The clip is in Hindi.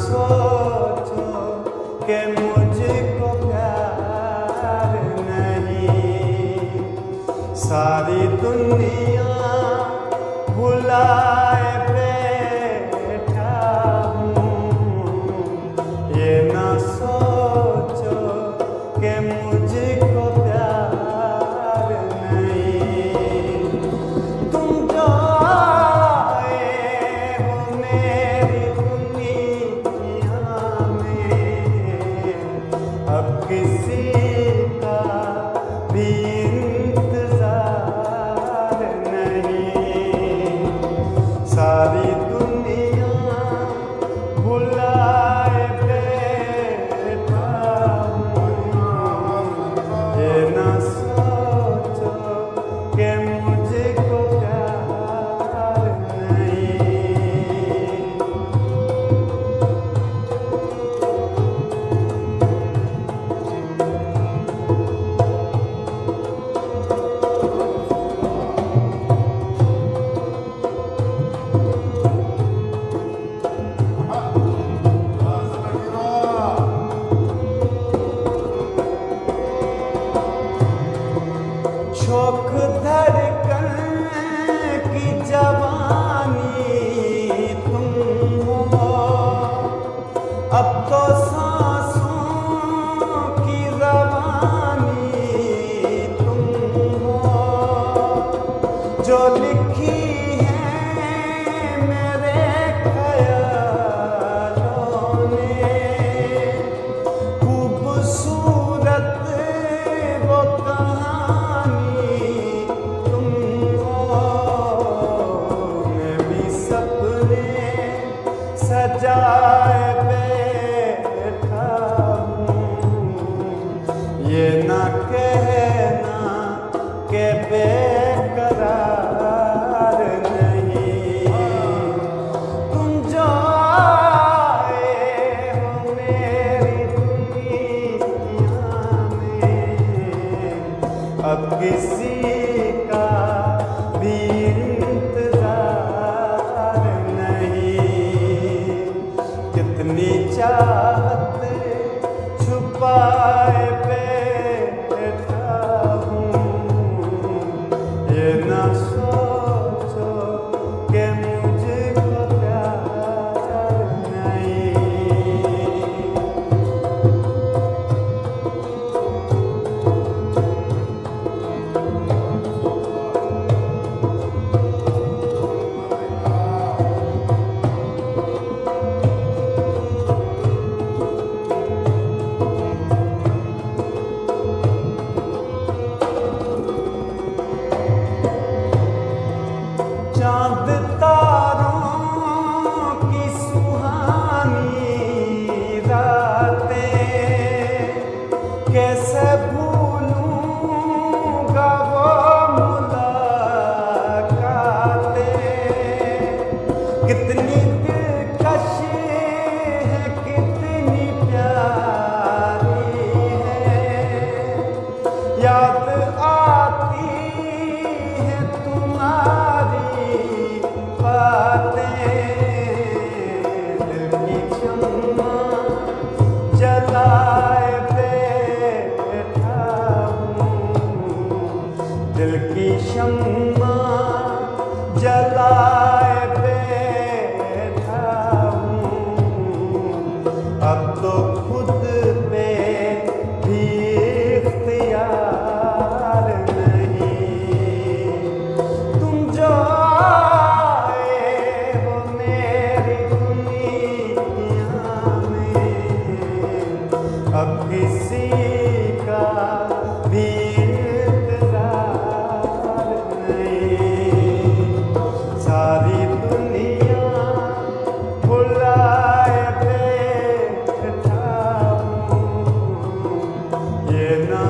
सोचो कि मुझको प्यार नहीं, सारी दुनिया भुलाए बैठा हूँ। ये ना सोचो कि मुझको प्यार नहीं। तुम जो आए हो मेरी दुनिया में, अब किसी का भी इंतजार नहीं। सारी दुनिया भुलाए बैठा हूँ। ये ना सोचो कि मुझको प्यार नहीं। शौक धड़कन की जवानी तुम हो, अब तो सांसों की रवानी तुम हो। जो लिखी है मेरे ख्यालों ने, खूबसूरत वो कहानी तुम हो। मैं भी सपने सजाए बैठा हूँ। ये ना कहना कि बेकरार नहीं। तुम जो आए हो मेरी दुनिया में, अब किसी का भी इंतजार नहीं। कितनी चाहत छुपाए बैठा हूँ। ये ना सोचो कि मुझको प्यार नहीं। चाँद तारों की सुहानी रातें, कैसे भूलूंगा वो मुलाकातें। कितनी दिलकश है, कितनी प्यारी है, याद आती है तुम्हारी बातें। दिल की शम्मा जलाए बैठा हूँ। दिल की शम्मा जलाए बैठा हूँ। अब तो खुद पे भी इख्तियार नहीं। तुम जो आए हो मेरी दुनिया में, अब किसी का भी इंतजार नहीं। सारी दुनिया भुलाए बैठा हूँ। ये ना